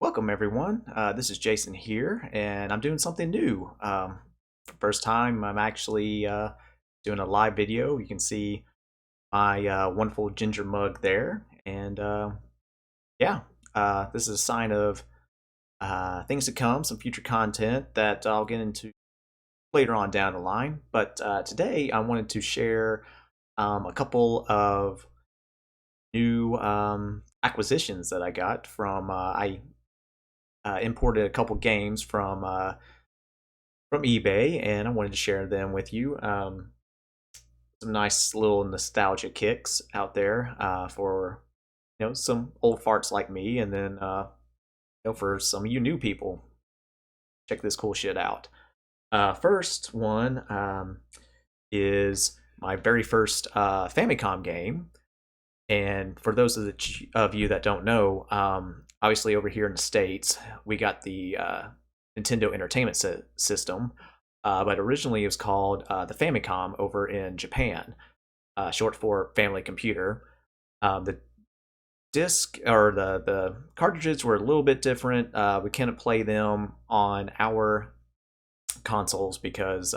Welcome, everyone. This is Jason here, and I'm doing something new. For first time, I'm actually doing a live video. You can see my wonderful ginger mug there, and yeah, this is a sign of things to come, some future content that I'll get into later on down the line. But today, I wanted to share a couple of new acquisitions that I got from I imported a couple games from eBay, and I wanted to share them with you. Some nice little nostalgia kicks out there for some old farts like me, and then for some of you new people, check this cool shit out. First one is my very first Famicom game. And for those of you that don't know, obviously over here in the States, we got the Nintendo Entertainment System, but originally it was called the Famicom over in Japan, short for Family Computer. The disc or the cartridges were a little bit different. We couldn't play them on our consoles because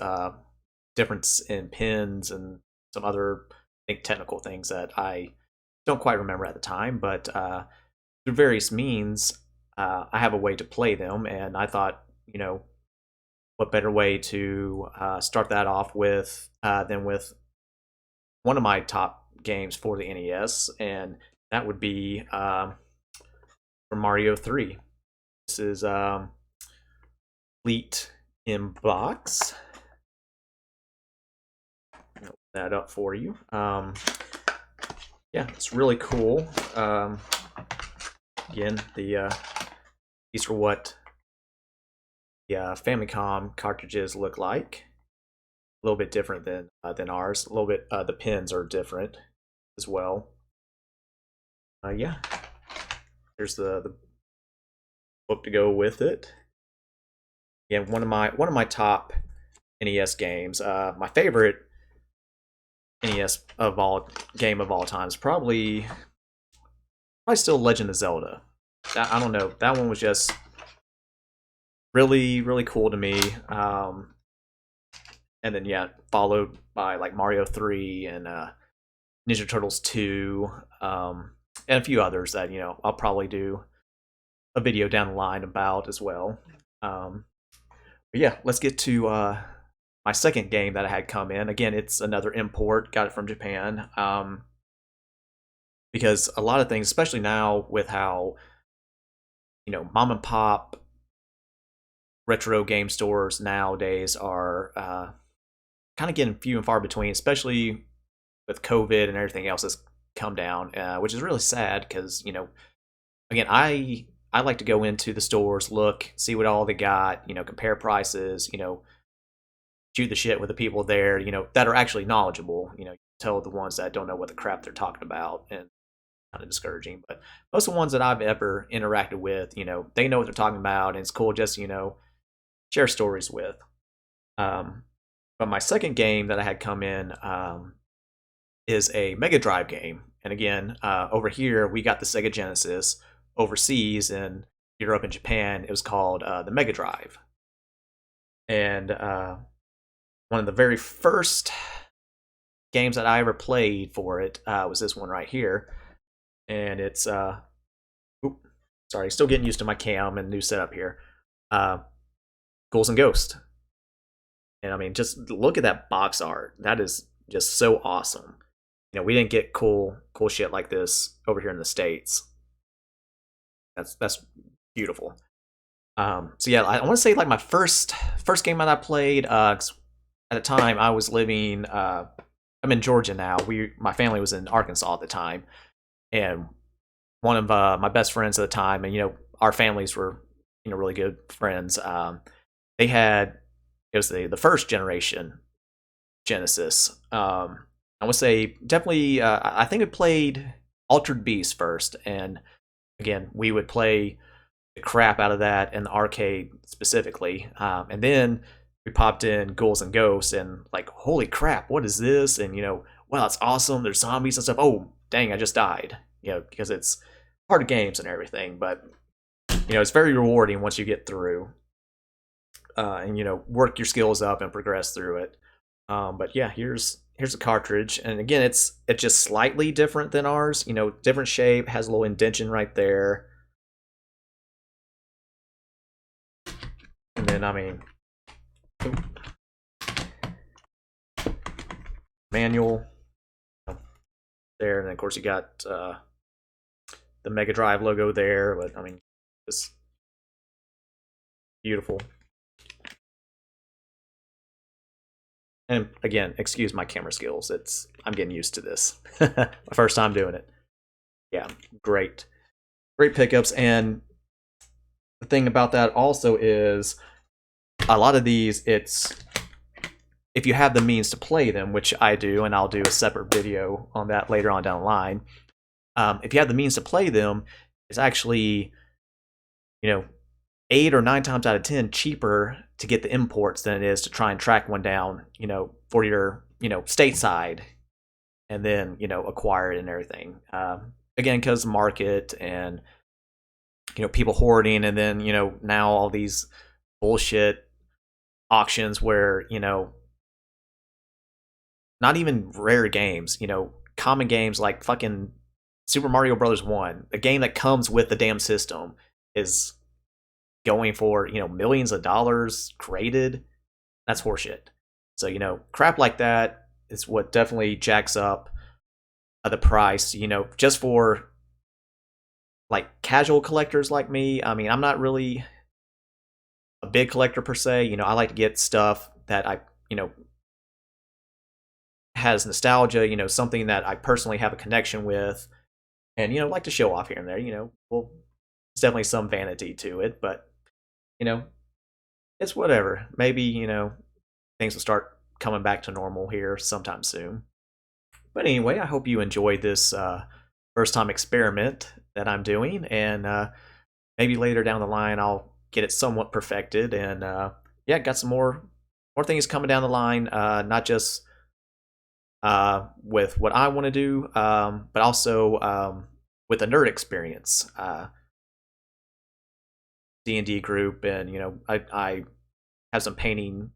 difference in pins and some other, I think, technical things that I don't quite remember at the time, but through various means, I have a way to play them, and I thought, what better way to start that off with than with one of my top games for the NES, and that would be for Mario 3. This is Complete in Box. Open that up for you. Yeah, it's really cool. Again, these are what the Famicom cartridges look like. A little bit different than ours. A little bit the pins are different as well. Yeah, here's the book to go with it. Yeah, one of my top NES games. My favorite NES game of all time is probably still Legend of Zelda. I don't know. That one was just really, really cool to me. And then yeah, followed by like Mario 3 and Ninja Turtles 2, and a few others that I'll probably do a video down the line about as well. But yeah, let's get to my second game that I had come in. Again, it's another import. Got it from Japan. Because a lot of things, especially now with how mom and pop retro game stores nowadays are kind of getting few and far between, especially with COVID and everything else that's come down, which is really sad because again, I like to go into the stores, look, see what all they got, compare prices, shoot the shit with the people there, that are actually knowledgeable, tell the ones that don't know what the crap they're talking about, and kind of discouraging. But most of the ones that I've ever interacted with, they know what they're talking about, and it's cool just, share stories with. But my second game that I had come in is a Mega Drive game. And again, over here, we got the Sega Genesis. Overseas in Europe and Japan, it was called the Mega Drive. And one of the very first games that I ever played for it was this one right here. And it's sorry, still getting used to my cam and new setup here. Ghouls and Ghosts. And I mean, just look at that box art. That is just so awesome. We didn't get cool shit like this over here in the States. That's beautiful. So yeah, I want to say like my first game that I played. At the time, I was living. I'm in Georgia now. My family was in Arkansas at the time, and one of my best friends at the time, and our families were really good friends. They had, it was the first generation Genesis. I want to say definitely. I think it played Altered Beast first, and again, we would play the crap out of that in the arcade specifically, and then we popped in Ghouls and Ghosts, and like, holy crap, what is this? And wow, it's awesome. There's zombies and stuff. Oh, dang, I just died. Because it's hard games and everything. But it's very rewarding once you get through and work your skills up and progress through it. But yeah, here's a cartridge, and again, it's just slightly different than ours. Different shape, has a little indentation right there, and then manual there, and then of course you got the Mega Drive logo there. But it's beautiful. And again, excuse my camera skills. I'm getting used to this. My first time doing it. Yeah, great pickups. And the thing about that also is a lot of these, if you have the means to play them, which I do, and I'll do a separate video on that later on down the line. If you have the means to play them, it's actually 8 or 9 times out of 10 cheaper to get the imports than it is to try and track one down, for your, stateside, and then, acquire it and everything. Again, because market and, people hoarding, and then, now all these bullshit auctions where, not even rare games, common games like fucking Super Mario Brothers 1, a game that comes with the damn system, is going for millions of dollars graded. That's horseshit. So crap like that is what definitely jacks up the price. Just for like casual collectors like me. I'm not really a big collector per se. I like to get stuff that I has nostalgia. Something that I personally have a connection with, and like to show off here and there. Well, there's definitely some vanity to it, but it's whatever. Maybe, things will start coming back to normal here sometime soon. But anyway, I hope you enjoyed this first time experiment that I'm doing, and maybe later down the line I'll get it somewhat perfected, and yeah, got some more things coming down the line, not just with what I want to do, but also with a nerd experience. D&D group, and I have some painting,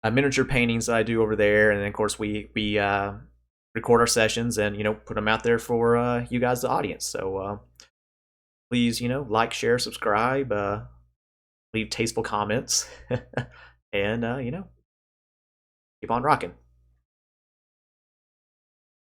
miniature paintings that I do over there, and then of course we record our sessions and put them out there for you guys, the audience. So please like, share, subscribe, leave tasteful comments, and keep on rocking.